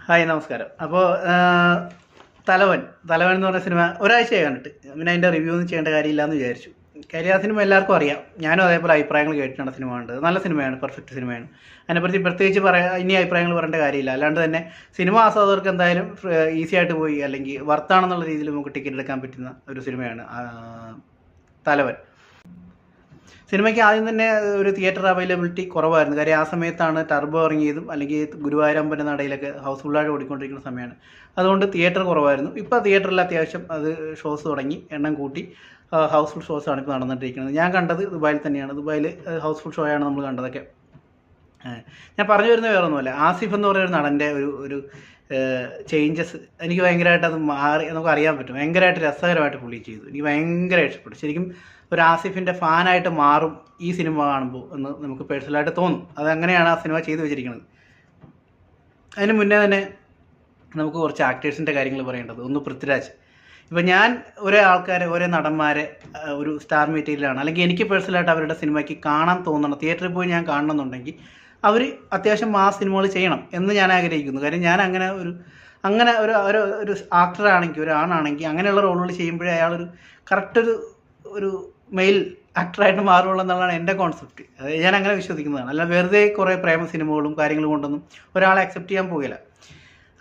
Hi നമസ്കാരം. അപ്പോൾ തലവൻ തലവൻ എന്ന് പറഞ്ഞ സിനിമ ഒരാഴ്ചയായി കണ്ടിട്ട്, പിന്നെ അതിൻ്റെ റിവ്യൂ ഒന്നും ചെയ്യേണ്ട കാര്യമില്ല എന്ന് വിചാരിച്ചു. കാര്യം ആ സിനിമ എല്ലാവർക്കും അറിയാം. ഞാനും അതേപോലെ അഭിപ്രായങ്ങൾ കേട്ടിട്ടാണ് സിനിമ കണ്ടത്. നല്ല സിനിമയാണ്, പെർഫെക്റ്റ് സിനിമയാണ്. അതിനെപ്പറ്റി പ്രത്യേകിച്ച് ഇനി അഭിപ്രായങ്ങൾ പറയേണ്ട കാര്യമില്ല. അല്ലാണ്ട് തന്നെ സിനിമ ആസ്വാദകർക്ക് എന്തായാലും ഈസി ആയിട്ട് പോയി അല്ലെങ്കിൽ വർത്താണെന്നുള്ള രീതിയിൽ നമുക്ക് ടിക്കറ്റ് എടുക്കാൻ പറ്റുന്ന ഒരു സിനിമയാണ് തലവൻ. സിനിമയ്ക്ക് ആദ്യം തന്നെ ഒരു തിയേറ്റർ അവൈലബിലിറ്റി കുറവായിരുന്നു. കാര്യം ആ സമയത്താണ് ടർബോ ഇറങ്ങിയതും അല്ലെങ്കിൽ ഗുരുവായൂരമ്പല നടയിലൊക്കെ ഹൗസ്ഫുള്ളായിട്ട് ഓടിക്കൊണ്ടിരിക്കുന്ന സമയമാണ്. അതുകൊണ്ട് തിയേറ്റർ കുറവായിരുന്നു. ഇപ്പോൾ തിയേറ്ററിൽ അത്യാവശ്യം അത് ഷോസ് തുടങ്ങി, എണ്ണം കൂട്ടി ഹൗസ്ഫുൾ ഷോസാണ് ഇപ്പോൾ നടന്നിട്ടിരിക്കുന്നത്. ഞാൻ കണ്ടത് ദുബായിൽ തന്നെയാണ്. ദുബായിൽ ഹൗസ്ഫുൾ ഷോയാണ് നമ്മൾ കണ്ടതൊക്കെ. ഞാൻ പറഞ്ഞു വരുന്നത് വേറെ ഒന്നുമല്ല, ആസിഫ് എന്ന് പറയുന്ന നടൻ്റെ ഒരു ചേഞ്ചസ് എനിക്ക് ഭയങ്കരമായിട്ട് അത് മാറി നമുക്ക് അറിയാൻ പറ്റും. ഭയങ്കരമായിട്ട് രസകരമായിട്ട് പുള്ളി ചെയ്തു. എനിക്ക് ഭയങ്കരമായിട്ട് ഇഷ്ടപ്പെട്ടു. ശരിക്കും ഒരു ആസിഫിൻ്റെ ഫാനായിട്ട് മാറും ഈ സിനിമ കാണുമ്പോൾ എന്ന് നമുക്ക് പേഴ്സണലായിട്ട് തോന്നും. അതങ്ങനെയാണ് ആ സിനിമ ചെയ്തു വെച്ചിരിക്കുന്നത്. അതിന് മുന്നേ തന്നെ നമുക്ക് കുറച്ച് ആക്ടേഴ്സിൻ്റെ കാര്യങ്ങൾ പറയേണ്ടത്. ഒന്ന് പൃഥ്വിരാജ്. ഇപ്പം ഞാൻ ഒരേ നടന്മാരെ ഒരു സ്റ്റാർ മെറ്റീരിയലാണ്, അല്ലെങ്കിൽ എനിക്ക് പേഴ്സണലായിട്ട് അവരുടെ സിനിമയ്ക്ക് കാണാൻ തോന്നണം, തിയേറ്ററിൽ പോയി ഞാൻ കാണണമെന്നുണ്ടെങ്കിൽ അവർ അത്യാവശ്യം ആ സിനിമകൾ ചെയ്യണം എന്ന് ഞാൻ ആഗ്രഹിക്കുന്നു. കാര്യം ഞാൻ അങ്ങനെ ഒരു ആക്ടറാണെങ്കിൽ, ഒരു ആണാണെങ്കിൽ അങ്ങനെയുള്ള റോളുകൾ ചെയ്യുമ്പോഴേ അയാളൊരു കറക്റ്റ് ഒരു മെയിൽ ആക്ടറായിട്ട് മാറുള്ളൂ എന്നുള്ളതാണ് എൻ്റെ കോൺസെപ്റ്റ്. അത് ഞാൻ അങ്ങനെ വിശ്വസിക്കുന്നതാണ്. അല്ല വെറുതെ കുറേ പ്രേമ സിനിമകളും കാര്യങ്ങളും കൊണ്ടൊന്നും ഒരാളെ അക്സെപ്റ്റ് ചെയ്യാൻ പോകില്ല.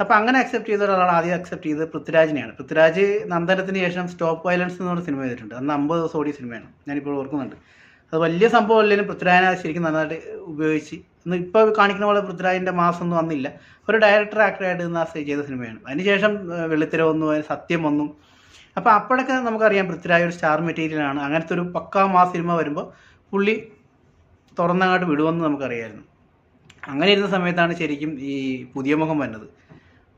അപ്പോൾ അങ്ങനെ അക്സെപ്റ്റ് ചെയ്ത ഒരാളാണ് ആദ്യം അക്സെപ്റ്റ് ചെയ്തത് പൃഥ്വിരാജിനെയാണ്. പൃഥ്വിരാജ് നന്ദനത്തിന് ശേഷം സ്റ്റോപ്പ് വയലൻസ് എന്ന് പറഞ്ഞ സിനിമ ചെയ്തിട്ടുണ്ട്. അന്ന് 50 ദിവസം ഓടിയ സിനിമയാണ്, ഞാനിപ്പോൾ ഓർക്കുന്നുണ്ട്. അത് വലിയ സംഭവം അല്ലെങ്കിലും പൃഥ്വിരാജിനെ ശരിക്കും നന്നായിട്ട് ഉപയോഗിച്ച് ഇപ്പോൾ കാണിക്കുന്ന പോലെ പൃഥ്വിരാജിൻ്റെ മാസമൊന്നും വന്നില്ല. ഒരു ഡയറക്ടർ ആക്ടറായിട്ട് നിന്ന് ചെയ്ത സിനിമയാണ്. അതിനുശേഷം വെള്ളിത്തിര വന്നു, സത്യം വന്നു. അപ്പോൾ അപ്പോഴൊക്കെ നമുക്കറിയാം പൃഥ്വിരാജ് ഒരു സ്റ്റാർ മെറ്റീരിയലാണ്. അങ്ങനത്തെ ഒരു പക്കാ മാസ് സിനിമ വരുമ്പോൾ പുള്ളി തുറന്നങ്ങോട്ട് വിടുമെന്ന് നമുക്കറിയായിരുന്നു. അങ്ങനെ ഇരുന്ന സമയത്താണ് ശരിക്കും ഈ പുതിയ മുഖം വന്നത്.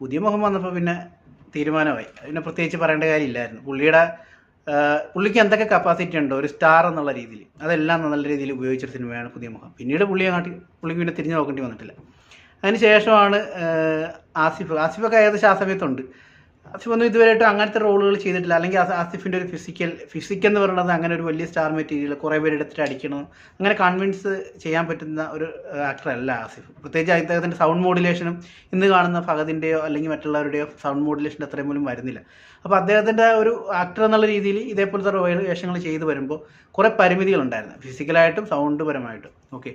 പുതിയ മുഖം വന്നപ്പോൾ പിന്നെ തീരുമാനമായി. പിന്നെ പ്രത്യേകിച്ച് പറയേണ്ട കാര്യമില്ലായിരുന്നു. പുള്ളിക്ക് എന്തൊക്കെ കപ്പാസിറ്റി ഉണ്ടോ ഒരു സ്റ്റാർ എന്നുള്ള രീതിയിൽ, അതെല്ലാം നല്ല രീതിയിൽ ഉപയോഗിച്ചൊരു സിനിമയാണ് പുതിയ മുഖം. പിന്നീട് പുള്ളിക്ക് പിന്നെ തിരിഞ്ഞു നോക്കേണ്ടി വന്നിട്ടില്ല. അതിന് ശേഷമാണ് ആസിഫൊക്കെ ഏകദേശം ആ സമയത്തുണ്ട്. ആസിഫൊന്നും ഇതുവരെയായിട്ടും അങ്ങനത്തെ റോളുകൾ ചെയ്തിട്ടില്ല. അല്ലെങ്കിൽ ആസിഫിൻ്റെ ഒരു ഫിസിക് എന്ന് പറയുന്നത് അങ്ങനെ ഒരു വലിയ സ്റ്റാർ മെറ്റീരിയൽ കുറേ പേര് എടുത്തിട്ട് അടിക്കണം, അങ്ങനെ കൺവിൻസ് ചെയ്യാൻ പറ്റുന്ന ഒരു ആക്ടറല്ല ആസിഫ്. പ്രത്യേകിച്ച് അദ്ദേഹത്തിൻ്റെ സൗണ്ട് മോഡുലേഷനും ഇന്ന് കാണുന്ന ഫഹദിൻ്റെയോ അല്ലെങ്കിൽ മറ്റുള്ളവരുടെയോ സൗണ്ട് മോഡുലേഷൻ്റെ അത്രയും പോലും വരുന്നില്ല. അപ്പോൾ അദ്ദേഹത്തിൻ്റെ ഒരു ആക്ടർ എന്നുള്ള രീതിയിൽ ഇതേപോലത്തെ വേഷങ്ങൾ ചെയ്ത് വരുമ്പോൾ കുറേ പരിമിതികളുണ്ടായിരുന്നു, ഫിസിക്കലായിട്ടും സൗണ്ട് പരമായിട്ടും. ഓക്കെ,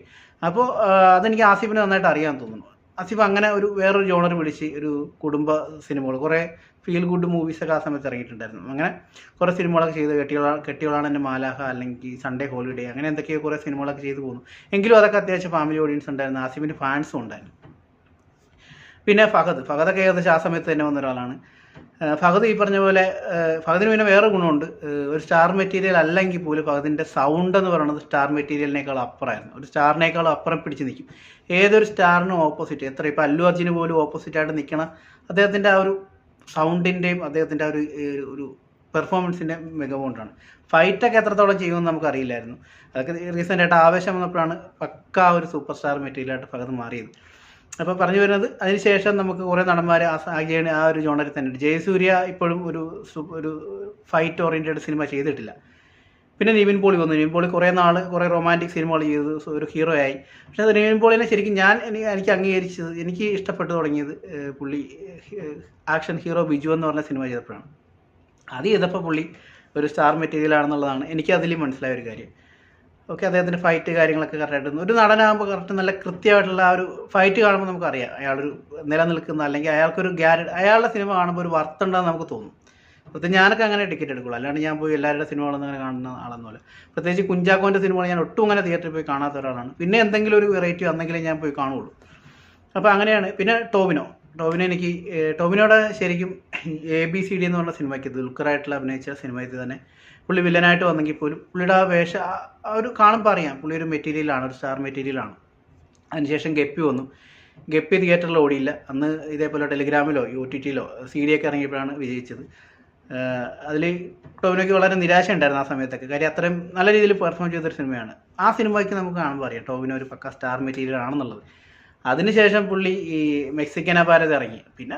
അപ്പോൾ അതെനിക്ക് ആസിഫിനെ നന്നായിട്ട് അറിയാൻ തോന്നുന്നു. ആസിഫ് അങ്ങനെ വേറൊരു ജോണർ പിടിച്ച് ഒരു കുടുംബ സിനിമകൾ, കുറേ ഫീൽ ഗുഡ് മൂവീസൊക്കെ ആ സമയത്ത് ഇറങ്ങിയിട്ടുണ്ടായിരുന്നു. അങ്ങനെ കുറേ സിനിമകളൊക്കെ ചെയ്ത് കെട്ടിയോളാണ് എൻ്റെ മാലാഹ, അല്ലെങ്കിൽ സൺഡേ ഹോളിഡേ, അങ്ങനെ എന്തൊക്കെയോ കുറേ സിനിമകളൊക്കെ ചെയ്തു പോകുന്നു. എങ്കിലും അതൊക്കെ അത്യാവശ്യം ഫാമിലി ഓഡിയൻസ് ഉണ്ടായിരുന്നു, ആസിഫിൻ്റെ ഫാൻസും ഉണ്ടായിരുന്നു. പിന്നെ ഫഹദൊക്കെ ഏകദേശം ആ സമയത്ത് തന്നെ വന്ന ഒരാളാണ്. ഫഹദ് ഈ പറഞ്ഞ പോലെ ഫഹദിന് പിന്നെ വേറെ ഗുണമുണ്ട്. ഒരു സ്റ്റാർ മെറ്റീരിയൽ അല്ലെങ്കിൽ പോലും ഫഹദിൻ്റെ സൗണ്ട് എന്ന് പറയുന്നത് സ്റ്റാർ മെറ്റീരിയലിനേക്കാളും അപ്പുറമായിരുന്നു. ഒരു സ്റ്റാറിനേക്കാളും അപ്പുറം പിടിച്ച് നിൽക്കും. ഏതൊരു സ്റ്റാറിനും ഓപ്പോസിറ്റ്, ഇപ്പോൾ അല്ലു അർജുന് പോലും ഓപ്പോസിറ്റായിട്ട് നിൽക്കണം. അദ്ദേഹത്തിൻ്റെ ആ ഒരു സൗണ്ടിൻ്റെയും അദ്ദേഹത്തിൻ്റെ ആ ഒരു പെർഫോമൻസിൻ്റെ മികവുകൊണ്ടാണ്. ഫൈറ്റൊക്കെ എത്രത്തോളം ചെയ്യുമെന്ന് നമുക്കറിയില്ലായിരുന്നു. അതൊക്കെ റീസെൻ്റായിട്ട് ആവേശം വന്നപ്പോഴാണ് പക്കാ ഒരു സൂപ്പർ സ്റ്റാർ മെറ്റീരിയലായിട്ട് ഫഹദ് മാറിയത്. അപ്പോൾ പറഞ്ഞു വരുന്നത്, അതിനുശേഷം നമുക്ക് കുറേ നടന്മാർ ആ ഒരു ജോണറിൽ തന്നെ ഉണ്ട്. ജയസൂര്യ ഇപ്പോഴും ഒരു ഫൈറ്റ് ഓറിയൻറ്റഡ് സിനിമ ചെയ്തിട്ടില്ല. പിന്നെ നിവിൻ പോളി വന്നു. നിവിൻ പോളി കുറേ റൊമാൻറ്റിക് സിനിമകൾ ചെയ്ത് ഒരു ഹീറോ ആയി. പക്ഷേ അത് നിവിൻ പോളിനെ ശരിക്കും എനിക്ക് ഇഷ്ടപ്പെട്ടു തുടങ്ങിയത് പുള്ളി ആക്ഷൻ ഹീറോ ബിജു എന്ന് പറഞ്ഞ സിനിമ ചെയ്തപ്പോഴാണ്. അത് ചെയ്തപ്പോൾ പുള്ളി ഒരു സ്റ്റാർ മെറ്റീരിയൽ ആണെന്നുള്ളതാണ് എനിക്ക് അതിൽ മനസ്സിലായ ഒരു കാര്യം. ഓക്കെ, അദ്ദേഹത്തിൻ്റെ ഫൈറ്റ് കാര്യങ്ങളൊക്കെ കറക്റ്റായിട്ട്, ഒരു നടനാകുമ്പോൾ കറക്റ്റ് നല്ല കൃത്യമായിട്ടുള്ള ആ ഒരു ഫൈറ്റ് കാണുമ്പോൾ നമുക്കറിയാം അയാളൊരു നിലനിൽക്കുന്ന, അല്ലെങ്കിൽ അയാളുടെ സിനിമ കാണുമ്പോൾ ഒരു വർത്തുണ്ടെന്ന് നമുക്ക് തോന്നും. പ്രത്യേകിച്ച് ഞാനൊക്കെ അങ്ങനെ ടിക്കറ്റ് എടുക്കുള്ളൂ, അല്ലാണ്ട് ഞാൻ പോയി എല്ലാവരുടെ സിനിമകളൊന്നും അങ്ങനെ കാണുന്ന ആളെന്നല്ല. പ്രത്യേകിച്ച് കുഞ്ചാക്കോൻ്റെ സിനിമകൾ ഞാൻ ഒട്ടും അങ്ങനെ തിയേറ്ററിൽ പോയി കാണാത്ത ഒരാളാണ്. പിന്നെ എന്തെങ്കിലും ഒരു വെറൈറ്റി വന്നെങ്കിലേ ഞാൻ പോയി കാണുള്ളൂ. അപ്പോൾ അങ്ങനെയാണ്. പിന്നെ ടോവിനോടെ ശരിക്കും ABCD എന്ന് പറഞ്ഞ സിനിമയ്ക്ക് ദുൽഖറായിട്ടുള്ള അഭിനയിച്ച സിനിമയ്ക്ക് തന്നെ പുള്ളി വില്ലനായിട്ട് വന്നെങ്കിൽ പോലും പുള്ളിയുടെ ആ വേഷം ഒരു കാണുമ്പോൾ അറിയാം പുള്ളി ഒരു മെറ്റീരിയലാണ്, ഒരു സ്റ്റാർ മെറ്റീരിയലാണ്. അതിനുശേഷം ഗപ്പി വന്നു. ഗപ്പി തിയേറ്ററിൽ ഓടിയില്ല. അന്ന് ഇതേപോലെ ടെലിഗ്രാമിലോ OTTയിലോ CD ഒക്കെ ഇറങ്ങിയപ്പോഴാണ് വിജയിച്ചത്. അതിൽ ടോവിനോയ്ക്ക് വളരെ നിരാശ ഉണ്ടായിരുന്നു ആ സമയത്തൊക്കെ. കാര്യം അത്രയും നല്ല രീതിയിൽ പെർഫോം ചെയ്തൊരു സിനിമയാണ്. ആ സിനിമയ്ക്ക് നമുക്ക് കാണുമ്പോൾ അറിയാം ടോവിനോ ഒരു പക്ക സ്റ്റാർ മെറ്റീരിയൽ ആണെന്നുള്ളത്. അതിനുശേഷം പുള്ളി ഈ മെക്സിക്കൻ അപാരത ഇറങ്ങി. പിന്നെ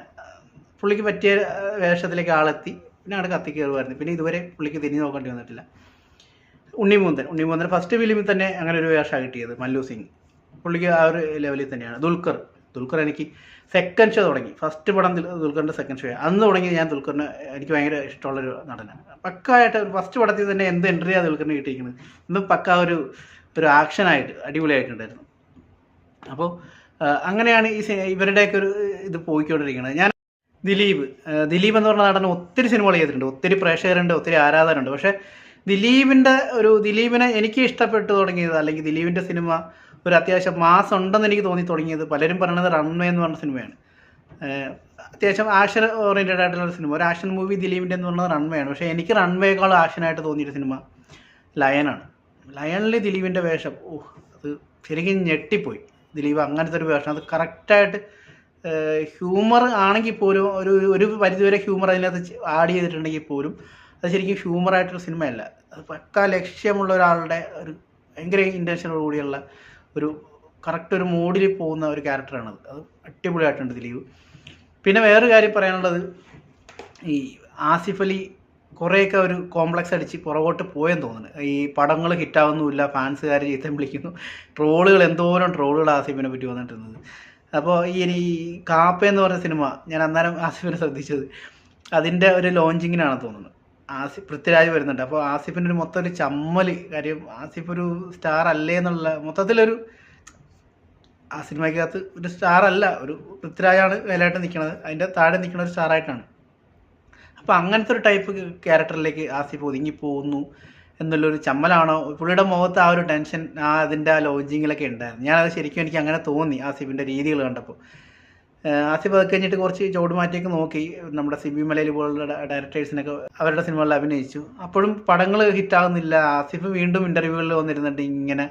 പുള്ളിക്ക് പറ്റിയ വേഷത്തിലേക്ക് ആളെത്തി. പിന്നെ അവിടെ കത്തി കയറുമായിരുന്നു. പിന്നെ ഇതുവരെ പുള്ളിക്ക് തിരിഞ്ഞു നോക്കേണ്ടി വന്നിട്ടില്ല. ഉണ്ണിമൂന്തൻ ഫസ്റ്റ് ഫിലിമിൽ തന്നെ അങ്ങനെ ഒരു വേഷമാണ് കിട്ടിയത്. മല്ലു സിംഗ് പുള്ളിക്ക് ആ ഒരു ലെവലിൽ തന്നെയാണ്. ദുൽഖർ ദുൽഖർ എനിക്ക് സെക്കൻഡ് ഷോ തുടങ്ങി, ഫസ്റ്റ് പടം ദുൽഖറിൻ്റെ സെക്കൻഡ് ഷോ അന്ന് തുടങ്ങി. ഞാൻ ദുൽഖറിന് എനിക്ക് ഭയങ്കര ഇഷ്ടമുള്ളൊരു നടനാണ്. പക്കായിട്ട് ഫസ്റ്റ് പടത്തിൽ തന്നെ എന്ത് എൻട്രിയാണ് ദുൽഖറിന് കിട്ടിയിരിക്കുന്നത്, ഇന്നും പക്ക ഒരു ആക്ഷനായിട്ട് അടിപൊളിയായിട്ടുണ്ടായിരുന്നു. അപ്പോൾ അങ്ങനെയാണ് ഇവരുടെയൊക്കെ ഒരു ഇത് പോയിക്കൊണ്ടിരിക്കുന്നത്. ഞാൻ ദിലീപ് എന്ന് പറഞ്ഞ നടൻ ഒത്തിരി സിനിമകൾ ചെയ്തിട്ടുണ്ട്, ഒത്തിരി പ്രേക്ഷകരുണ്ട്, ഒത്തിരി ആരാധകരുണ്ട്. പക്ഷേ ദിലീപിനെ എനിക്ക് ഇഷ്ടപ്പെട്ടു തുടങ്ങിയത്, അല്ലെങ്കിൽ ദിലീപിൻ്റെ സിനിമ ഒരു അത്യാവശ്യം മാസ് ഉണ്ടെന്ന് എനിക്ക് തോന്നി തുടങ്ങിയത്, പലരും പറയുന്നത് റൺവേ എന്ന് പറഞ്ഞ സിനിമയാണ്. അത്യാവശ്യം ആക്ഷൻ ഓറിയൻറ്റഡ് ആയിട്ടുള്ള സിനിമ, ഒരു ആക്ഷൻ മൂവി ദിലീപിൻ്റെ എന്ന് പറഞ്ഞത് റൺവേ ആണ്. പക്ഷേ എനിക്ക് റൺവേക്കാൾ ആക്ഷനായിട്ട് തോന്നിയൊരു സിനിമ ലയനാണ്. ലയണിൽ ദിലീപിൻ്റെ വേഷം അത് ശരിക്കും ഞെട്ടിപ്പോയി. ദിലീപ് അങ്ങനത്തെ ഒരു വേഷം, അത് കറക്റ്റായിട്ട് ഹ്യൂമർ ആണെങ്കിൽ പോലും ഒരു പരിധിവരെ ഹ്യൂമർ അതിനകത്ത് ആഡ് ചെയ്തിട്ടുണ്ടെങ്കിൽ പോലും അത് ശരിക്കും ഹ്യൂമറായിട്ടൊരു സിനിമയല്ല. അത് പക്ക ലക്ഷ്യമുള്ള ഒരാളുടെ ഒരു ഭയങ്കര ഇൻറ്റൻഷനോട് കൂടിയുള്ള ഒരു കറക്റ്റ് ഒരു മൂഡിൽ പോകുന്ന ഒരു ക്യാരക്ടറാണത്. അത് അടിപൊളിയായിട്ടുണ്ട് ദിലീപ്. പിന്നെ വേറൊരു കാര്യം പറയാനുള്ളത്, ഈ ആസിഫ് അലി കുറേയൊക്കെ ഒരു കോംപ്ലക്സ് അടിച്ച് പുറകോട്ട് പോയെന്ന് തോന്നുന്നു. ഈ പടങ്ങൾ ഹിറ്റാവുന്നുമില്ല, ഫാൻസുകാർ ചീത്തം വിളിക്കുന്നു, എന്തോരം ട്രോളുകൾ ആസിഫിനെ പറ്റി വന്നിട്ടുള്ളത്. അപ്പോൾ ഈ കാപ്പ എന്ന് പറഞ്ഞ സിനിമ ഞാൻ അന്നേരം ആസിഫിനെ ശ്രദ്ധിച്ചത്, അതിൻ്റെ ഒരു ലോഞ്ചിങ്ങിനാണ് തോന്നുന്നത്. പൃഥ്വിരാജ് വരുന്നുണ്ട്. അപ്പോൾ ആസിഫിൻ്റെ മൊത്തം ഒരു ചമ്മൽ, കാര്യം ആസിഫ് ഒരു സ്റ്റാർ അല്ലേ എന്നുള്ള മൊത്തത്തിലൊരു, ആ സിനിമയ്ക്കകത്ത് ഒരു സ്റ്റാർ അല്ല, ഒരു പൃഥ്വിരാജാണ് മേലായിട്ട് നിൽക്കുന്നത്, അതിൻ്റെ താഴെ നിൽക്കുന്ന ഒരു സ്റ്റാറായിട്ടാണ്. അപ്പോൾ അങ്ങനത്തെ ഒരു ടൈപ്പ് ക്യാരക്ടറിലേക്ക് ആസിഫ് ഒതുങ്ങിപ്പോകുന്നു എന്നുള്ളൊരു ചമ്മലാണോ, പുള്ളിയുടെ മുഖത്ത് ആ ഒരു ടെൻഷൻ അതിൻ്റെ ആ ലോഞ്ചിങ്ങിലൊക്കെ ഉണ്ടായിരുന്നു. ഞാനത് ശരിക്കും എനിക്ക് അങ്ങനെ തോന്നി ആസിഫിൻ്റെ രീതികൾ കണ്ടപ്പോൾ. ആസിഫ് അത് കഴിഞ്ഞിട്ട് കുറച്ച് ചോട് മാറ്റിയൊക്കെ നോക്കി, നമ്മുടെ സിബി മലയിൽ പോലുള്ള ഡയറക്ടേഴ്സിനൊക്കെ അവരുടെ സിനിമകളിൽ അഭിനയിച്ചു. അപ്പോഴും പടങ്ങൾ ഹിറ്റാകുന്നില്ല. ആസിഫ് വീണ്ടും ഇൻ്റർവ്യൂകളിൽ വന്നിരുന്നിട്ട് ഇങ്ങനെ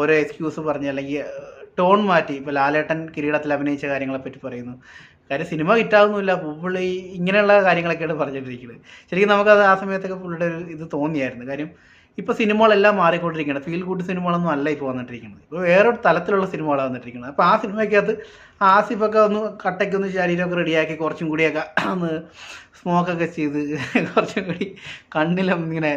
ഓരോ എക്സ്ക്യൂസ് പറഞ്ഞ്, അല്ലെങ്കിൽ ടോൺ മാറ്റി, ഇപ്പോൾ ലാലേട്ടൻ കിരീടത്തിൽ അഭിനയിച്ച കാര്യങ്ങളെപ്പറ്റി പറയുന്നു. കാര്യം സിനിമ ഹിറ്റാകുന്നില്ല, പുള്ളി ഇങ്ങനെയുള്ള കാര്യങ്ങളൊക്കെയാണ് പറഞ്ഞിട്ടിരിക്കുന്നത്. ശരിക്കും നമുക്കത് ആ സമയത്തൊക്കെ പുള്ളിയുടെ ഒരു ഇത് തോന്നിയായിരുന്നു. കാര്യം ഇപ്പോൾ സിനിമകളെല്ലാം മാറിക്കൊണ്ടിരിക്കുകയാണ്, ഫീൽ ഗുഡ് സിനിമകളൊന്നും അല്ല ഇപ്പോൾ വന്നിട്ടിരിക്കുന്നത്, ഇപ്പോൾ വേറൊരു തലത്തിലുള്ള സിനിമകളാണ് വന്നിട്ടിരിക്കുന്നത്. അപ്പോൾ ആ സിനിമയ്ക്കകത്ത് ആസിഫൊക്കെ ഒന്ന് കട്ടയ്ക്കൊന്ന് ശരീരമൊക്കെ റെഡിയാക്കി കുറച്ചും കൂടിയൊക്കെ ഒന്ന് സ്മോക്കൊക്കെ ചെയ്ത് കുറച്ചും കൂടി കണ്ണിലും ഇങ്ങനെ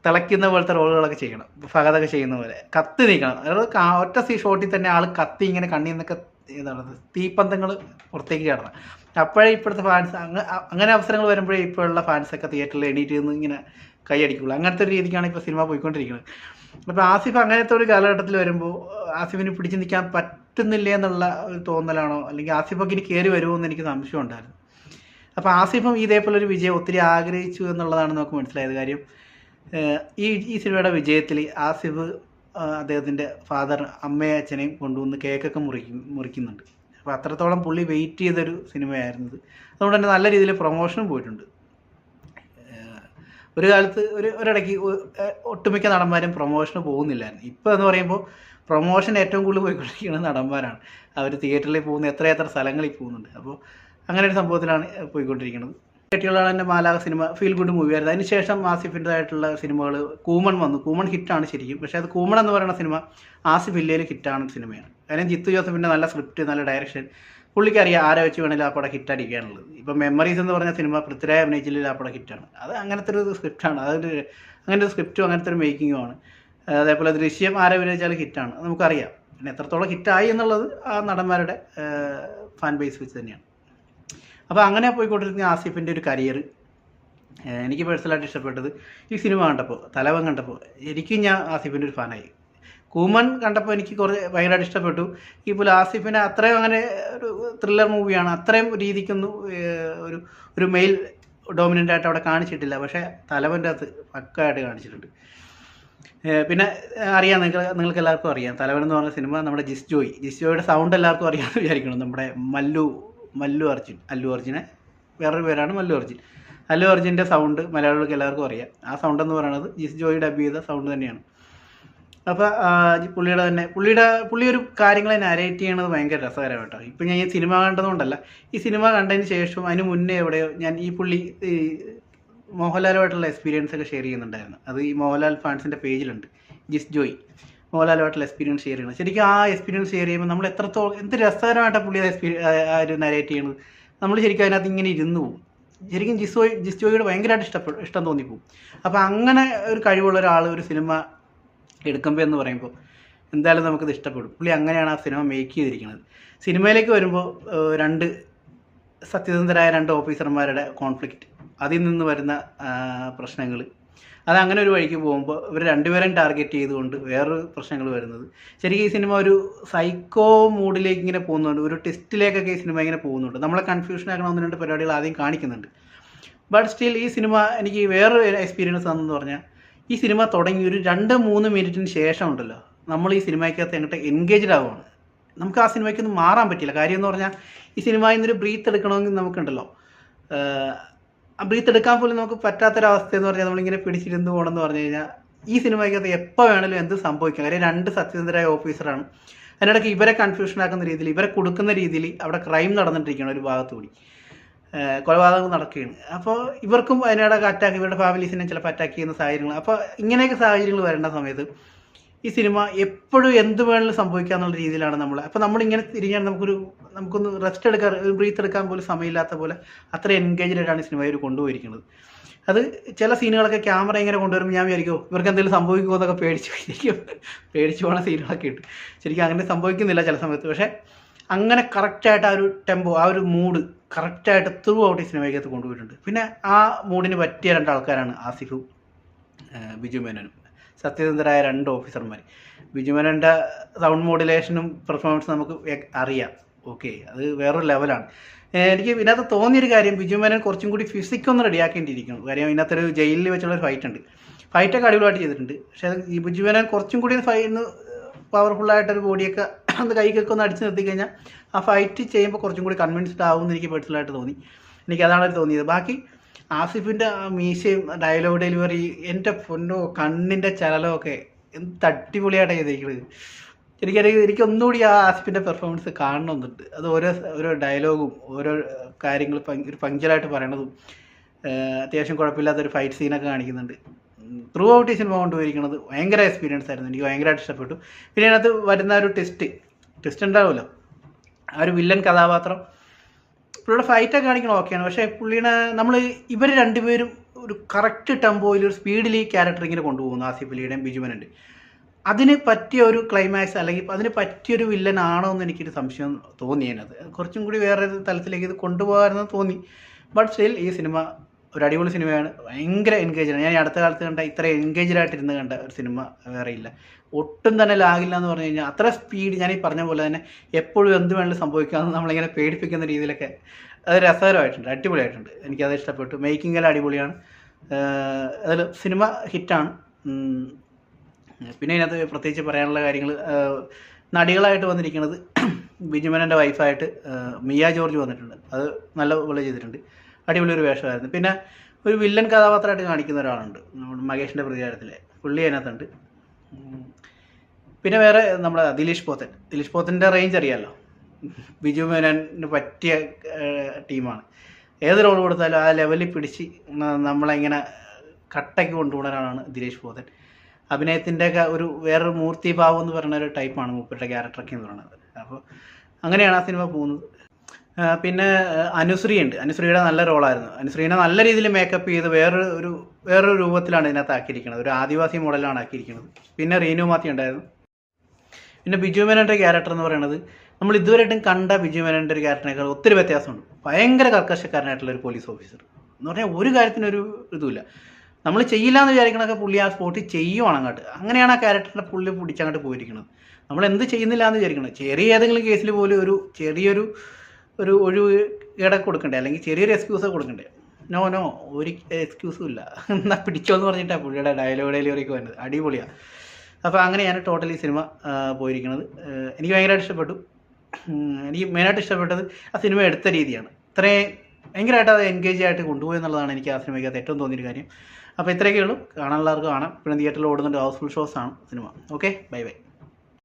തിളയ്ക്കുന്ന പോലത്തെ റോളുകളൊക്കെ ചെയ്യണം. ഫഹദൊക്കെ ചെയ്യുന്ന പോലെ കത്തി നീക്കണം. അതായത് ഒറ്റ ഷോട്ടിൽ തന്നെ ആൾ കത്തി ഇങ്ങനെ കണ്ണിൽ നിന്നൊക്കെ എന്താണ് തീപ്പന്തങ്ങൾ പുറത്തേക്ക് കയറണം. അപ്പോഴേ ഇപ്പോഴത്തെ ഫാൻസ് അങ്ങനെ അവസരങ്ങൾ വരുമ്പോഴേ ഇപ്പോഴുള്ള ഫാൻസൊക്കെ തിയേറ്ററിൽ എണീറ്റ് നിന്ന് ഇങ്ങനെ കൈയടിക്കുള്ളൂ. അങ്ങനത്തെ ഒരു രീതിക്കാണ് ഇപ്പോൾ സിനിമ പോയിക്കൊണ്ടിരിക്കുന്നത്. അപ്പോൾ ആസിഫ് അങ്ങനത്തെ ഒരു കാലഘട്ടത്തിൽ വരുമ്പോൾ ആസിഫിന് പിടിച്ച് നിൽക്കാൻ പറ്റുന്നില്ല എന്നുള്ള ഒരു തോന്നലാണോ, അല്ലെങ്കിൽ ആസിഫൊക്കെ ഇനി കയറി വരുമോ എന്ന് എനിക്ക് സംശയം ഉണ്ടായിരുന്നു. അപ്പോൾ ആസിഫും ഇതേപോലെ ഒരു വിജയം ഒത്തിരി ആഗ്രഹിച്ചു എന്നുള്ളതാണ് നമുക്ക് മനസ്സിലായത്. കാര്യം ഈ സിനിമയുടെ വിജയത്തിൽ ആസിഫ് അദ്ദേഹത്തിൻ്റെ ഫാദർ അമ്മയും അച്ഛനെയും കൊണ്ടുവന്ന് കേക്കൊക്കെ മുറിക്കുന്നുണ്ട്. അപ്പോൾ അത്രത്തോളം പുള്ളി വെയിറ്റ് ചെയ്തൊരു സിനിമയായിരുന്നത്. അതുകൊണ്ട് തന്നെ നല്ല രീതിയിൽ പ്രൊമോഷനും പോയിട്ടുണ്ട്. ഒരു കാലത്ത് ഒരിടയ്ക്ക് ഒട്ടുമിക്ക നടന്മാരും പ്രൊമോഷന് പോകുന്നില്ലായിരുന്നു. ഇപ്പോൾ എന്ന് പറയുമ്പോൾ പ്രൊമോഷൻ ഏറ്റവും കൂടുതൽ പോയിക്കൊണ്ടിരിക്കുന്നത് നടന്മാരാണ്. അവർ തിയേറ്ററിൽ പോകുന്ന എത്ര സ്ഥലങ്ങളിൽ പോകുന്നുണ്ട്. അപ്പോൾ അങ്ങനെ ഒരു സംഭവത്തിലാണ് പോയിക്കൊണ്ടിരിക്കുന്നത്. കുട്ടികളാണ് എൻ്റെ മാലാഖ സിനിമ ഫീൽ ഗുഡ് മൂവിയായിരുന്നു. അതിനുശേഷം ആസിഫിൻ്റെതായിട്ടുള്ള സിനിമകൾ കൂമൺ വന്നു. കൂമൺ ഹിറ്റാണ് ശരിക്കും. പക്ഷേ അത് കൂമൺ എന്ന് പറയുന്ന സിനിമ ആസിഫ് ഇല്ലേൽ ഹിറ്റാണ് സിനിമയാണ്. കാര്യം ജിത്തു ജോസഫിൻ്റെ നല്ല സ്ക്രിപ്റ്റ്, നല്ല ഡയറക്ഷൻ, പുള്ളിക്കറിയാം ആരെ വെച്ച് വേണമെങ്കിലും ആ പടം ഹിറ്റടിക്കാനുള്ളത്. ഇപ്പം മെമ്മറീസ് എന്ന് പറഞ്ഞ സിനിമ പൃഥ്വിരാജ് അഭിനയിച്ചില്ല, ആ പടം ഹിറ്റാണ്. അത് അങ്ങനത്തെ ഒരു സ്ക്രിപ്റ്റാണ്, അങ്ങനത്തെ ഒരു സ്ക്രിപ്റ്റും അങ്ങനത്തെ ഒരു മേക്കിങ്ങുമാണ്. അതേപോലെ ദൃശ്യം ആരെ അഭിനയിച്ചാലും ഹിറ്റാണ്, നമുക്കറിയാം. പിന്നെ എത്രത്തോളം ഹിറ്റായി എന്നുള്ളത് ആ നടന്മാരുടെ ഫാൻ ബേസ് വെച്ച് തന്നെയാണ്. അപ്പോൾ അങ്ങനെ പോയിക്കൊണ്ടിരിക്കുന്ന ആസിഫിൻ്റെ ഒരു കരിയർ എനിക്ക് പേഴ്സണലായിട്ട് ഇഷ്ടപ്പെട്ടത് ഈ സിനിമ കണ്ടപ്പോൾ, തലവൻ കണ്ടപ്പോൾ ശരിക്കും ഞാൻ ആസിഫിൻ്റെ ഒരു ഫാനായി. കൂമൺ കണ്ടപ്പോൾ എനിക്ക് ഭയങ്കരമായിട്ട് ഇഷ്ടപ്പെട്ടു. ഇപ്പോൾ ആസിഫിനെ അത്രയും അങ്ങനെ ഒരു ത്രില്ലർ മൂവിയാണ്, അത്രയും രീതിക്കൊന്നും ഒരു മെയിൽ ഡോമിനൻ്റ് ആയിട്ട് അവിടെ കാണിച്ചിട്ടില്ല. പക്ഷേ തലവൻ്റെ അകത്ത് പക്കായിട്ട് കാണിച്ചിട്ടുണ്ട്. പിന്നെ അറിയാം, നിങ്ങൾക്ക് എല്ലാവർക്കും അറിയാം, തലവൻ എന്ന് പറഞ്ഞ സിനിമ നമ്മുടെ ജിസ്ജോയുടെ സൗണ്ട് എല്ലാവർക്കും അറിയാമെന്ന് വിചാരിക്കണം. നമ്മുടെ അല്ലു അർജുനെ വേറൊരു പേരാണ് അല്ലു അർജുൻ്റെ സൗണ്ട് മലയാളികൾക്ക് എല്ലാവർക്കും അറിയാം. ആ സൗണ്ട് എന്ന് പറയുന്നത് ജിസ്ജോയി ഡബ് ചെയ്ത സൗണ്ട് തന്നെയാണ്. അപ്പോൾ പുള്ളി ഒരു കാര്യങ്ങളെ നരേറ്റ് ചെയ്യണത് ഭയങ്കര രസകരമാണ് കേട്ടോ. ഇപ്പം ഞാൻ ഈ സിനിമ കണ്ടതുകൊണ്ടല്ല, ഈ സിനിമ കണ്ടതിന് ശേഷം അതിന് മുന്നേ എവിടെയോ ഞാൻ ഈ മോഹൻലാലുമായിട്ടുള്ള എക്സ്പീരിയൻസ് ഒക്കെ ഷെയർ ചെയ്യുന്നുണ്ടായിരുന്നു. അത് ഈ മോഹൻലാൽ ഫാൻസിൻ്റെ പേജിലുണ്ട്, ജിസ്ജോയി മോഹൻലാലുമായിട്ടുള്ള എക്സ്പീരിയൻസ് ഷെയർ ചെയ്യണം. ശരിക്കും ആ എക്സ്പീരിയൻസ് ഷെയർ ചെയ്യുമ്പോൾ നമ്മൾ എന്ത് രസകരമായിട്ടാണ് പുള്ളി ഒരു നരേറ്റ് ചെയ്യണത്. നമ്മൾ ശരിക്കും അതിനകത്ത് ഇങ്ങനെ ഇരുന്ന് പോകും. ശരിക്കും ജിസ്ജോയിയുടെ ഭയങ്കരമായിട്ട് ഇഷ്ടം തോന്നിപ്പോവും. അപ്പോൾ അങ്ങനെ ഒരു കഴിവുള്ള ഒരാൾ ഒരു സിനിമ എടുക്കുമ്പോൾ എന്ന് പറയുമ്പോൾ എന്തായാലും നമുക്കത് ഇഷ്ടപ്പെടും. പുള്ളി അങ്ങനെയാണ് ആ സിനിമ മേക്ക് ചെയ്തിരിക്കുന്നത്. സിനിമയിലേക്ക് വരുമ്പോൾ രണ്ട് സത്യസന്ധരായ രണ്ട് ഓഫീസർമാരുടെ കോൺഫ്ലിക്റ്റ്, അതിൽ നിന്ന് വരുന്ന പ്രശ്നങ്ങൾ, അതങ്ങനെ ഒരു വഴിക്ക് പോകുമ്പോൾ ഇവർ രണ്ടുപേരും ടാർഗറ്റ് ചെയ്തുകൊണ്ട് വേറൊരു പ്രശ്നങ്ങൾ വരുന്നത്. ശരിക്കും ഈ സിനിമ ഒരു സൈക്കോ മൂഡിലേക്ക് ഇങ്ങനെ പോകുന്നുണ്ട്, ഒരു ടെസ്റ്റിലേക്കൊക്കെ ഈ സിനിമ ഇങ്ങനെ പോകുന്നുണ്ട്. നമ്മളെ കൺഫ്യൂഷൻ ആക്കണ 1-2 പരിപാടികൾ ആദ്യം കാണിക്കുന്നുണ്ട്. ബട്ട് സ്റ്റിൽ ഈ സിനിമ എനിക്ക് വേറൊരു എക്സ്പീരിയൻസ് ആണെന്ന് പറഞ്ഞാൽ, ഈ സിനിമ തുടങ്ങി ഒരു 2-3 മിനിറ്റിന് ശേഷം ഉണ്ടല്ലോ, നമ്മൾ ഈ സിനിമയ്ക്കകത്ത് എങ്ങോട്ട് എൻഗേജ്ഡ് ആവുകയാണ്. നമുക്ക് ആ സിനിമയ്ക്കൊന്നും മാറാൻ പറ്റില്ല. കാര്യം എന്ന് പറഞ്ഞാൽ ഈ സിനിമയിൽ നിന്നൊരു ബ്രീത്ത് എടുക്കണമെങ്കിൽ നമുക്കുണ്ടല്ലോ, ആ ബ്രീത്ത് എടുക്കാൻ പോലും നമുക്ക് പറ്റാത്തൊരവസ്ഥ എന്ന് പറഞ്ഞാൽ നമ്മളിങ്ങനെ പിടിച്ചിരുന്ന് പോകണമെന്ന് പറഞ്ഞു കഴിഞ്ഞാൽ ഈ സിനിമയ്ക്കകത്ത് എപ്പോൾ വേണമെങ്കിലും എന്ത് സംഭവിക്കാം. കാര്യം രണ്ട് സത്യസന്ധരായ ഓഫീസറാണ്. അതിനിടയ്ക്ക് ഇവരെ കൺഫ്യൂഷൻ ആക്കുന്ന രീതിയിൽ, ഇവരെ കൊടുക്കുന്ന രീതിയിൽ അവിടെ ക്രൈം നടന്നിട്ടിരിക്കുകയാണ് ഒരു ഭാഗത്തുകൂടി, കൊലപാതകം നടക്കുകയാണ്. അപ്പോൾ ഇവർക്കും അതിനിടയ്ക്ക് അറ്റാക്ക്, ഇവരുടെ ഫാമിലീസിനെ ചിലപ്പോൾ അറ്റാക്ക് ചെയ്യുന്ന സാഹചര്യങ്ങൾ. അപ്പോൾ ഇങ്ങനെയൊക്കെ സാഹചര്യങ്ങൾ വരേണ്ട സമയത്ത് ഈ സിനിമ എപ്പോഴും എന്ത് വേണമെങ്കിലും സംഭവിക്കുക എന്നുള്ള രീതിയിലാണ് നമ്മൾ. അപ്പോൾ നമ്മളിങ്ങനെ തിരിഞ്ഞാൽ നമുക്കൊന്ന് റെസ്റ്റ് എടുക്കാൻ, ബ്രീത്ത് എടുക്കാൻ പോലും സമയമില്ലാത്ത പോലെ അത്ര എൻഗേജ്ഡ് ആയിട്ടാണ് ഈ സിനിമ ഇവർ കൊണ്ടുപോയിരിക്കുന്നത്. അത് ചില സീനുകളൊക്കെ ക്യാമറ ഇങ്ങനെ കൊണ്ടുവരുമ്പോൾ ഞാൻ വിചാരിക്കുമോ ഇവർക്ക് എന്തെങ്കിലും സംഭവിക്കുമോ എന്നൊക്കെ പേടിച്ചു പോകുന്ന സീനുകളൊക്കെ ഉണ്ട്. ശരിക്കും അങ്ങനെ സംഭവിക്കുന്നില്ല ചില സമയത്ത്. പക്ഷേ അങ്ങനെ കറക്റ്റായിട്ട് ആ ഒരു ടെമ്പോ, ആ ഒരു മൂഡ് കറക്റ്റായിട്ട് ത്രൂ ഔട്ട് ഈ സിനിമയ്ക്കകത്ത് കൊണ്ടുപോയിട്ടുണ്ട്. പിന്നെ ആ മൂഡിന് പറ്റിയ 2 ആൾക്കാരാണ് ആസിഫും ബിജു മേനോനും, സത്യസന്ധരായ 2 ഓഫീസർമാർ. ബിജു മേനോൻ്റെ സൗണ്ട് മോഡുലേഷനും പെർഫോമൻസും നമുക്ക് അറിയാം. ഓക്കെ, അത് വേറൊരു ലെവലാണ്. എനിക്ക് ഇതിനകത്ത് തോന്നിയൊരു കാര്യം, ബിജു മേനോൻ കുറച്ചും കൂടി ഫിസിക്കൊന്ന് റെഡിയാക്കേണ്ടിയിരിക്കുന്നു. കാര്യം ഇതിനകത്തൊരു ജയിലിൽ വെച്ചുള്ളൊരു ഫൈറ്റ് ഉണ്ട്. ഫൈറ്റൊക്കെ അടിപൊളിയായിട്ട് ചെയ്തിട്ടുണ്ട്. പക്ഷേ ഈ ബിജു മേനോൻ കുറച്ചും കൂടി ഫൈറ്റ് പവർഫുള്ളായിട്ടൊരു ബോഡിയൊക്കെ ഒന്ന് കൈക്കൊക്കെ ഒന്ന് അടിച്ച് നിർത്തി കഴിഞ്ഞാൽ ആ ഫൈറ്റ് ചെയ്യുമ്പോൾ കുറച്ചും കൂടി കൺവിൻസ്ഡ് ആവുമെന്ന് എനിക്ക് പേഴ്സണലായിട്ട് തോന്നി. എനിക്കതാണ് തോന്നിയത്. ബാക്കി ആസിഫിൻ്റെ ആ മീശയും ഡയലോഗ് ഡെലിവറി, എൻ്റെ പൊന്നോ കണ്ണിൻ്റെ ചലനമൊക്കെ എന്ത് അടിപൊളിയായിട്ടാണ് ചെയ്തിരിക്കുന്നത്. എനിക്ക് ഒന്നുകൂടി ആ ആസിഫിൻ്റെ പെർഫോമൻസ് കാണണമെന്നുണ്ട്. അത് ഓരോ ഡയലോഗും ഓരോ കാര്യങ്ങൾ ഒരു പങ്ക്ചറായിട്ട് പറയണതും, അത്യാവശ്യം കുഴപ്പമില്ലാത്തൊരു ഫൈറ്റ് സീനൊക്കെ കാണിക്കുന്നുണ്ട്. ത്രൂ ഔട്ട് ഈ സിനിമ കൊണ്ടുപോയിരിക്കുന്നത് ഭയങ്കര എക്സ്പീരിയൻസ് ആയിരുന്നു. എനിക്ക് ഭയങ്കരമായിട്ട് ഇഷ്ടപ്പെട്ടു. പിന്നെ അതിനകത്ത് വരുന്ന ഒരു ടെസ്റ്റ് ഉണ്ടാവുമല്ലോ, ആ ഒരു വില്ലൻ കഥാപാത്രം, പുള്ളിയുടെ ഫൈറ്റൊക്കെ കാണിക്കണം ഓക്കെയാണ്. പക്ഷേ ഇവർ രണ്ടുപേരും ഒരു കറക്റ്റ് ടെമ്പോയിൽ ഒരു സ്പീഡിൽ ഈ ക്യാരക്ടർ ഇങ്ങനെ കൊണ്ടുപോകുന്നു, ആസിഫ് അലിയുടെയും ബിജു മേനോൻ്റെ. അതിന് പറ്റിയ ഒരു ക്ലൈമാക്സ് അല്ലെങ്കിൽ അതിന് പറ്റിയൊരു വില്ലൻ ആണോ എന്ന് എനിക്കൊരു സംശയം തോന്നി. അതിനകത്ത് കുറച്ചും കൂടി വേറെ തലത്തിലേക്ക് ഇത് കൊണ്ടുപോകാമെന്ന് തോന്നി. ബട്ട് സ്റ്റിൽ ഈ സിനിമ ഒരു അടിപൊളി സിനിമയാണ്. ഭയങ്കര എൻഗേജാണ്. ഞാൻ ഈ അടുത്ത കാലത്ത് കണ്ട ഇത്ര എൻഗേജായിട്ടിരുന്ന് കണ്ട ഒരു സിനിമ വേറെ ഇല്ല. ഒട്ടും തന്നെ ലാഗില്ല എന്ന് പറഞ്ഞു കഴിഞ്ഞാൽ അത്ര സ്പീഡ്. ഞാൻ ഈ പറഞ്ഞ പോലെ തന്നെ എപ്പോഴും എന്ത് വേണമെങ്കിലും സംഭവിക്കാമെന്ന് നമ്മളിങ്ങനെ പേടിപ്പിക്കുന്ന രീതിയിലൊക്കെ അത് രസകരമായിട്ടുണ്ട്, അടിപൊളിയായിട്ടുണ്ട്. എനിക്കത് ഇഷ്ടപ്പെട്ടു. മേക്കിംഗ് എല്ലാം അടിപൊളിയാണ്. അതിൽ സിനിമ ഹിറ്റാണ്. പിന്നെ ഇതിനകത്ത് പ്രത്യേകിച്ച് പറയാനുള്ള കാര്യങ്ങൾ, നടികളായിട്ട് വന്നിരിക്കുന്നത് ബിജു മേനോൻ്റെ വൈഫായിട്ട് മിയ ജോർജ് വന്നിട്ടുണ്ട്. അത് നല്ല പോലെ ചെയ്തിട്ടുണ്ട്. അടിപൊളി ഒരു വേഷമായിരുന്നു. പിന്നെ ഒരു വില്ലൻ കഥാപാത്രമായിട്ട് കാണിക്കുന്ന ഒരാളുണ്ട്, നമ്മുടെ മഹേഷിൻ്റെ പ്രതികാരത്തിലെ, പുള്ളി അതിനകത്തുണ്ട്. പിന്നെ വേറെ നമ്മുടെ ദിലീഷ് പോത്തൻ്റെ റേഞ്ച് അറിയാമല്ലോ. ബിജു മേനോന് പറ്റിയ ടീമാണ്. ഏത് റോൾ കൊടുത്താലും ആ ലെവലിൽ പിടിച്ച് നമ്മളെങ്ങനെ കട്ടയ്ക്ക് കൊണ്ടുപോകുന്ന ഒരാളാണ് ദിലീഷ് പോത്തൻ. അഭിനയത്തിൻ്റെയൊക്കെ വേറൊരു മൂർത്തിഭാവം എന്ന് പറയുന്ന ഒരു ടൈപ്പാണ് മൂപ്പരുടെ ക്യാരക്ടറൊക്കെ എന്ന് പറയുന്നത്. അപ്പോൾ അങ്ങനെയാണ് ആ സിനിമ പോകുന്നത്. പിന്നെ അനുശ്രീ ഉണ്ട്. അനുശ്രീയുടെ നല്ല റോളായിരുന്നു. അനുശ്രീനെ നല്ല രീതിയിൽ മേക്കപ്പ് ചെയ്ത് വേറൊരു രൂപത്തിലാണ് ഇതിനകത്ത് ആക്കിയിരിക്കുന്നത്. ഒരു ആദിവാസി മോഡലാണ് ആക്കിയിരിക്കുന്നത്. പിന്നെ റീനു മാത്യു ഉണ്ടായിരുന്നു. പിന്നെ ബിജു മേനോൻ്റെ ക്യാരക്ടർ എന്ന് പറയുന്നത് നമ്മൾ ഇതുവരെയായിട്ടും കണ്ട ബിജു മേനോൻ്റെ ഒരു ക്യാരക്ടറിനേക്കാൾ ഒത്തിരി വ്യത്യാസമുണ്ട്. ഭയങ്കര കർക്കശക്കാരനായിട്ടുള്ള ഒരു പോലീസ് ഓഫീസർ എന്ന് പറഞ്ഞാൽ ഒരു കാര്യത്തിനൊരു ഇതുമില്ല. നമ്മൾ ചെയ്യില്ല എന്ന് വിചാരിക്കണൊക്കെ പുള്ളി ആ സ്പോട്ടിൽ ചെയ്യുവാണ് അങ്ങോട്ട്. അങ്ങനെയാണ് ആ ക്യാരക്ടറിനെ പുള്ളി പിടിച്ചങ്ങോട്ട് പോയിരിക്കുന്നത്. നമ്മൾ എന്ത് ചെയ്യുന്നില്ല എന്ന് വിചാരിക്കണം. ചെറിയ ഏതെങ്കിലും കേസിൽ പോലും ചെറിയൊരു ഒഴിവ് ഇടക്ക് കൊടുക്കണ്ടേ, അല്ലെങ്കിൽ ചെറിയൊരു എക്സ്ക്യൂസ് കൊടുക്കണ്ടേ. നോ ഒരു എക്സ്ക്യൂസും ഇല്ല, എന്നാൽ പിടിച്ചോ എന്ന് പറഞ്ഞിട്ടാണ് പുള്ളിയുടെ ഡയലോഗ് ഡെലിവറിക്ക് വരുന്നത്. അടിപൊളിയാണ്. അപ്പോൾ അങ്ങനെയാണ് ടോട്ടലി സിനിമ പോയിരിക്കുന്നത്. എനിക്ക് ഭയങ്കരമായിട്ട് ഇഷ്ടപ്പെട്ടു. എനിക്ക് മെയിനായിട്ട് ഇഷ്ടപ്പെട്ടത് ആ സിനിമ എടുത്ത രീതിയാണ്. ഇത്രയും ഭയങ്കരമായിട്ട് അത് എൻഗേജ് ആയിട്ട് കൊണ്ടുപോയി എന്നുള്ളതാണ് എനിക്ക് ആ സിനിമയ്ക്കകത്ത് ഏറ്റവും തോന്നിയൊരു കാര്യം. അപ്പോൾ ഇത്രയൊക്കെ ഉള്ളൂ. കാണാനുള്ളവർക്ക് കാണാം. പിന്നെ തിയേറ്ററിൽ ഓടുന്നുണ്ട്, ഹൗസ്ഫുൾ ഷോസാണ് സിനിമ. Okay, by.